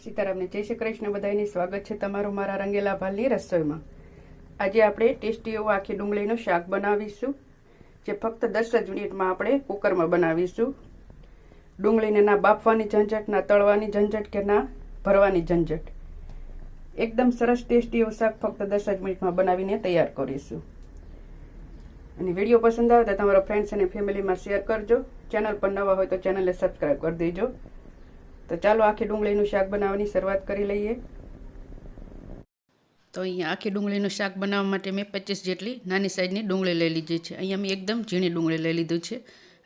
સીતારામને જય શ્રી કૃષ્ણ બધાને સ્વાગત છે તમારું મારા રંગેલા ભાલની રસોઈમાં। આજે આપણે ટેસ્ટી એવું આખી ડુંગળીનું શાક બનાવીશું, જે ફક્ત 10 જ મિનિટમાં આપણે કુકરમાં બનાવીશું। ડુંગળીને ના બાફવાની ઝંઝટ, ના તળવાની ઝંઝટ કે ના ભરવાની ઝંઝટ। એકદમ સરસ ટેસ્ટી એવું શાક ફક્ત 10 જ મિનિટમાં બનાવીને તૈયાર કરીશું। અને વિડીયો પસંદ આવે તો તમારા ફ્રેન્ડ્સ અને ફેમિલીમાં શેર કરજો। ચેનલ પર નવા હોય તો ચેનલને સબસ્ક્રાઈબ કરી દેજો। તો ચાલો આખી ડુંગળીનું શાક બનાવવાની શરૂઆત કરી લઈએ। તો અહીંયા આખી ડુંગળીનું શાક બનાવવા માટે મેં 25 જેટલી નાની સાઈઝની ડુંગળી લઈ લીધી છે। અહીંયા મેં એકદમ ઝીણી ડુંગળી લઈ લીધું છે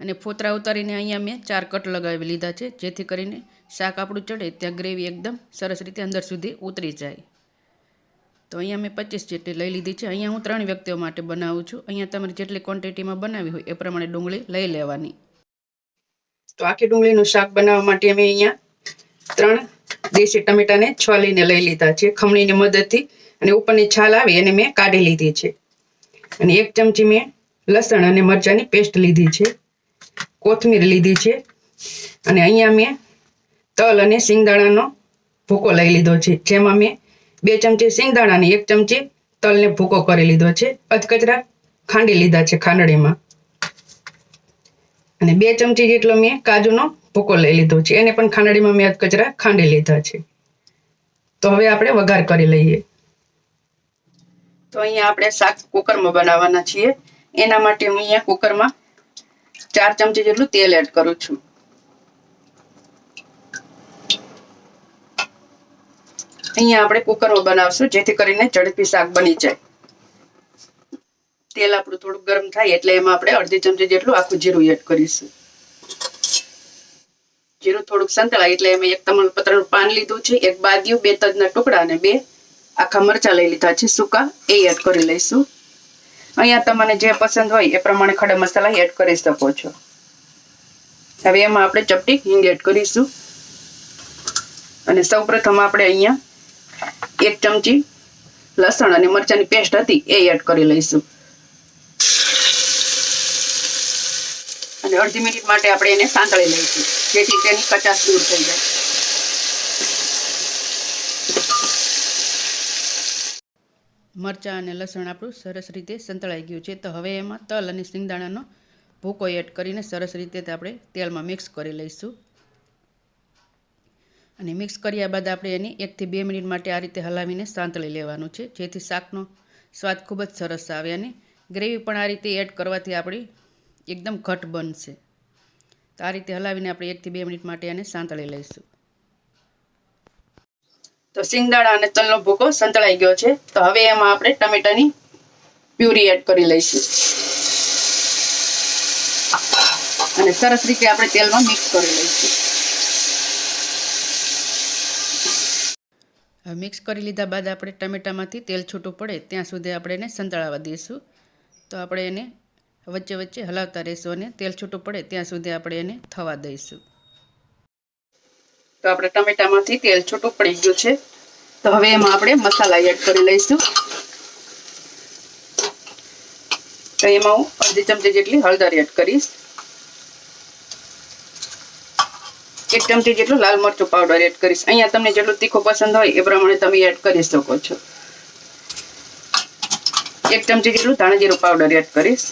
અને ફોતરા ઉતારીને અહીંયા મેં 4 કટ લગાવી લીધા છે, જેથી કરીને શાક આપણું ચડે ત્યાં ગ્રેવી એકદમ સરસ રીતે અંદર સુધી ઉતરી જાય। તો અહીંયા મેં 25 જેટલી લઈ લીધી છે। અહીંયા હું 3 વ્યક્તિઓ માટે બનાવું છું। અહીંયા તમારે જેટલી ક્વોન્ટિટીમાં બનાવી હોય એ પ્રમાણે ડુંગળી લઈ લેવાની। તો આખી ડુંગળીનું શાક બનાવવા માટે અમે અહીંયા 3 દેશી ટમેટાને છોલીને લઈ લીધા છે ખમણીની મદદથી, અને ઉપરની છાલ આવી એને મેં કાઢી લીધી છે। અને 1 ચમચી મેં લસણ અને મરચાંની પેસ્ટ લીધી છે, કોથમીર લીધી છે, અને અહીંયા મેં તલ અને સિંગદાણાનો ભૂકો લઈ લીધો છે, જેમાં મેં 2 ચમચી સિંગદાણા અને 1 ચમચી તલને ભૂકો કરી લીધો છે। અધકચરા ખાંડી લીધા છે ખાંડણીમાં, અને 2 ચમચી જેટલો મેં કાજુનો ભૂકો લઈ લીધો છે, એને પણ ખાંડણીમાં મેં અધકચરા ખાંડી લીધા છે। તો હવે આપણે વઘાર કરી લઈએ। તો અહીંયા આપણે શાક કુકરમાં બનાવવાના છીએ। એના માટે હું અહીંયા કુકરમાં 4 ચમચી જેટલું તેલ એડ કરું છું। અહીંયા આપણે કુકરમાં બનાવશું, જેથી કરીને ઝડપી શાક બની જાય। તેલ આપણું થોડું ગરમ થાય એટલે એમાં આપણે અડધી ચમચી જેટલું આખું જીરું એડ કરીશું। જીરું થોડુંક સંતળાય એટલે એમાં 1 તમાલપત્રનું પાન લીધું છે, 1 બાદિયું, 2 તજના ટુકડા અને 2 આખા મરચા લઈ લીધા છે સૂકા, એ એડ કરી લઈશું। અહીંયા તમને જે પસંદ હોય એ પ્રમાણે ખડા મસાલા એડ કરી શકો છો। હવે એમાં આપણે ચપટી હિંગ એડ કરીશું, અને સૌપ્રથમ આપણે અહીંયા 1 ચમચી લસણ અને મરચાંની પેસ્ટ હતી એ એડ કરી લઈશું, અને અડધી મિનિટ માટે આપણે એને સાંતળી લઈશું, જેથી તેની કચાશ દૂર થઈ જાય। મરચાં અને લસણ આપણું સરસ રીતે સંતળાઈ ગયું છે। તો હવે એમાં તલ અને સિંગદાણાનો ભૂકો એડ કરીને સરસ રીતે આપણે તેલમાં મિક્સ કરી લઈશું, અને મિક્સ કર્યા બાદ આપણે એની 1 થી 2 મિનિટ માટે આ રીતે હલાવીને સાંતળી લેવાનું છે, જેથી શાકનો સ્વાદ ખૂબ જ સરસ આવે, અને ગ્રેવી પણ આ રીતે એડ કરવાથી આપણી એકદમ ઘટ બનશે। તો આ રીતે હલાવીને આપણે 1 થી 2 મિનિટ માટે એને સાંતળી લઈશું। તો સિંગદાણા અને તલનો ભૂકો સંતળાઈ ગયો છે। તો હવે એમાં આપણે ટમેટાની પ્યુરી એડ કરી લઈશું, અને સરસ રીતે આપણે તેલમાં મિક્સ કરી લઈશું। હવે મિક્સ કરી લીધા બાદ આપણે ટમેટામાંથી તેલ છૂટું પડે ત્યાં સુધી આપણે એને સંતળાવા દઈશું। તો આપણે એને વચ્ચે વચ્ચે હલાવતા રહીશું, અને તેલ છૂટું પડે ત્યાં સુધી આપણે એને થવા દઈશું। તો આપણે ટમેટામાંથી તેલ છૂટું પડી ગયું છે। તો હવે એમાં આપણે મસાલા એડ કરી લઈશું। તો એમાં હું અડધી ચમચી જેટલી હળદર એડ કરીશ, 1 ચમચી જેટલું લાલ મરચું પાવડર એડ કરીશ। અહીંયા તમને જેટલું તીખું પસંદ હોય એ પ્રમાણે તમે એડ કરી શકો છો। 1 ચમચી જેટલું ધાણા જીરું પાવડર એડ કરીશ,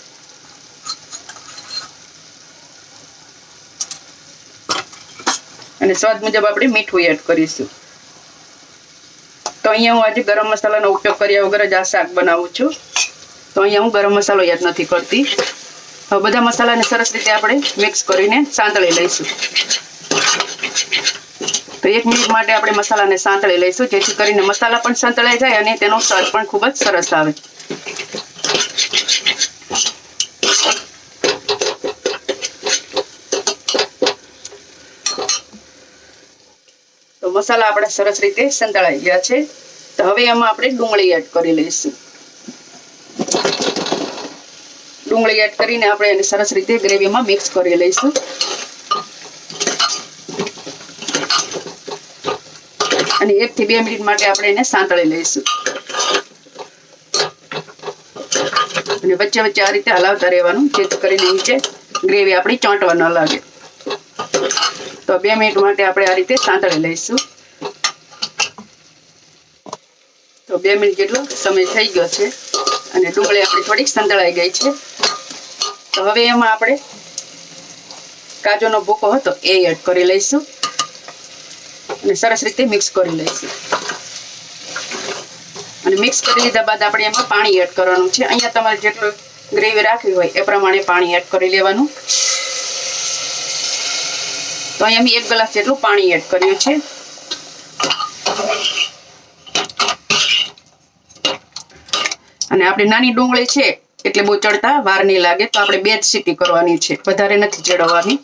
અને સ્વાદ મુજબ આપણે મીઠું એડ કરીશું। તો અહીંયા હું આજે ગરમ મસાલાનો ઉપયોગ કર્યા વગર જ આ શાક બનાવું છું। તો અહીંયા હું ગરમ મસાલો એડ નથી કરતી। હવે બધા મસાલાને સરસ રીતે આપણે મિક્સ કરીને સાંતળી લઈશું। તો 1 મિનિટ માટે આપણે મસાલાને સાંતળી લઈશું, જેથી કરીને મસાલા પણ સાંતળાઈ જાય અને તેનો સ્વાદ પણ ખૂબ જ સરસ આવે। તો મસાલા આપણે સરસ રીતે સંતળાઈ ગયા છે। તો હવે એમાં આપણે ડુંગળી એડ કરી લઈશું। ડુંગળી એડ કરીને આપણે એને સરસ રીતે ગ્રેવીમાં મિક્સ કરી લઈશું, અને 1 થી 2 મિનિટ માટે આપણે એને સાંતળી લઈશું, અને વચ્ચે વચ્ચે આ રીતે હલાવતા રહેવાનું, જેથી કરીને નીચે ગ્રેવી આપણી ચોંટવા ન લાગે। તો 2 મિનિટ માટે આપણે આ રીતે સાંતળી લઈશું। તો 2 મિનિટ જેટલો સમય થઈ ગયો છે અને ડુંગળી આપણી થોડીક સંતળાઈ ગઈ છે. તો હવે એમાં આપણે કાજુનો ભૂકો હતો એ એડ કરી લઈશું અને સરસ રીતે મિક્સ કરી લઈશું. અને મિક્સ કરી લીધા બાદ આપણે એમાં પાણી એડ કરવાનું છે. અહીંયા તમારે જેટલું ગ્રેવી રાખવી હોય એ પ્રમાણે પાણી એડ કરી લેવાનું. તો અહીંયા મેં 1 ગ્લાસ જેટલું પાણી એડ કર્યું છે. અને આપણી નાની ડુંગળી છે એટલે બહુ ચડતા વાર નહીં લાગે, તો આપણે 2 જ સીટી કરવાની છે, વધારે નથી ચડવાની.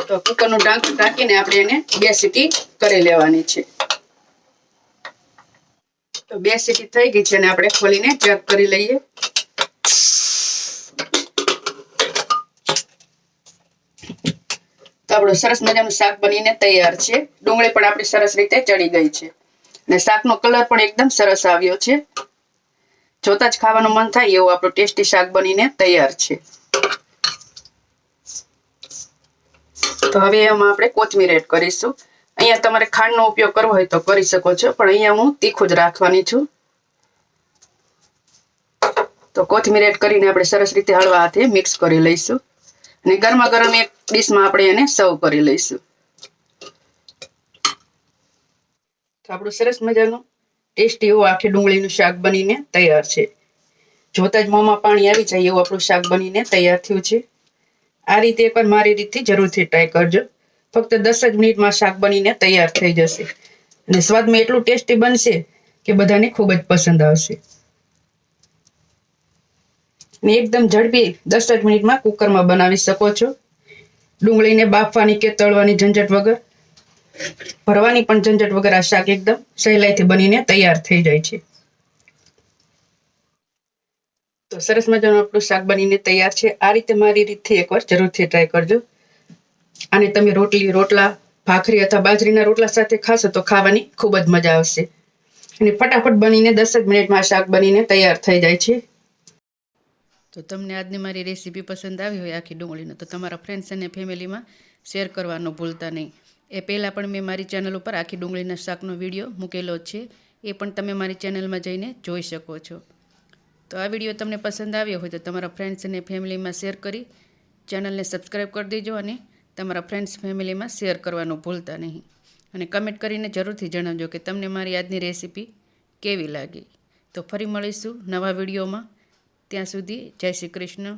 તો કુકરનું ઢાંકણ ઢાંકીને આપણે એને 2 સીટી કરી લેવાની છે. તો 2 સીટી થઈ ગઈ છે અને આપણે ખોલીને ચેક કરી લઈએ. તો આપણું સરસ મજાનું શાક બનીને તૈયાર છે. ડુંગળી પણ આપણી સરસ રીતે ચડી ગઈ છે અને શાકનો કલર પણ એકદમ સરસ આવ્યો છે. જોતા જ ખાવાનું મન થાય એવું આપણું ટેસ્ટી શાક બનીને તૈયાર છે. તો હવે એમાં આપણે કોથમીર એડ કરીશું. અહીંયા તમારે ખાંડનો ઉપયોગ કરવો હોય તો કરી શકો છો, પણ અહીંયા હું તીખું જ રાખવાની છું. તો કોથમીર એડ કરીને આપણે સરસ રીતે હળવા હાથે મિક્સ કરી લઈશું અને ગરમા ગરમ એક ડીશમાં આપણે એને સર્વ કરી લઈશું. તો આપણું સરસ મજાનું ટેસ્ટી એવું આખી ડુંગળીનું શાક બનીને તૈયાર છે. જોતા જ મોંમાં પાણી આવી જાય એવું આપણું શાક બનીને તૈયાર થયું છે. આ રીતે એકવાર મારી રીતથી જરૂરથી ટ્રાય કરજો. ફક્ત 10 જ મિનિટમાં શાક બનીને તૈયાર થઈ જશે અને સ્વાદમાં એટલું ટેસ્ટી બનશે કે બધાને ખૂબ જ પસંદ આવશે. અને એકદમ ઝડપી 10 જ મિનિટમાં કુકરમાં બનાવી શકો છો. ડુંગળીને બાફવાની કે તળવાની ઝંઝટ વગર, ભરવાની પણ ઝંઝટ વગર આ શાક એકદમ સહેલાઈથી બનીને તૈયાર થઈ જાય છે. તો સરસ મજાનું આપણું શાક બનીને તૈયાર છે. આ રીતે મારી રીતથી એકવાર જરૂરથી ટ્રાય કરજો. અને તમે રોટલી, રોટલા, ભાખરી અથવા બાજરીના રોટલા સાથે ખાશો તો ખાવાની ખૂબ જ મજા આવશે. અને ફટાફટ બનીને 10 જ મિનિટમાં આ શાક બનીને તૈયાર થઈ જાય છે. તો તમને આજની મારી રેસીપી પસંદ આવી હોય આખી ડુંગળીનો, તો તમારા ફ્રેન્ડ્સ અને ફેમિલીમાં શેર કરવાનું ભૂલતા નહીં. એ પહેલાં પણ મેં મારી ચેનલ ઉપર આખી ડુંગળીના શાકનો વિડીયો મૂકેલો છે, એ પણ તમે મારી ચેનલમાં જઈને જોઈ શકો છો. તો આ વિડીયો તમને પસંદ આવ્યો હોય તો તમારા ફ્રેન્ડ્સ અને ફેમિલીમાં શેર કરી ચેનલને સબસ્ક્રાઈબ કરી દેજો અને તમારા ફ્રેન્ડ્સ ફેમિલીમાં શેર કરવાનું ભૂલતા નહીં. અને કમેન્ટ કરીને જરૂરથી જણાવજો કે તમને મારી આજની રેસીપી કેવી લાગી. તો ફરી મળીશું નવા વિડીયોમાં. ત્યાં સુધી જય શ્રી કૃષ્ણ.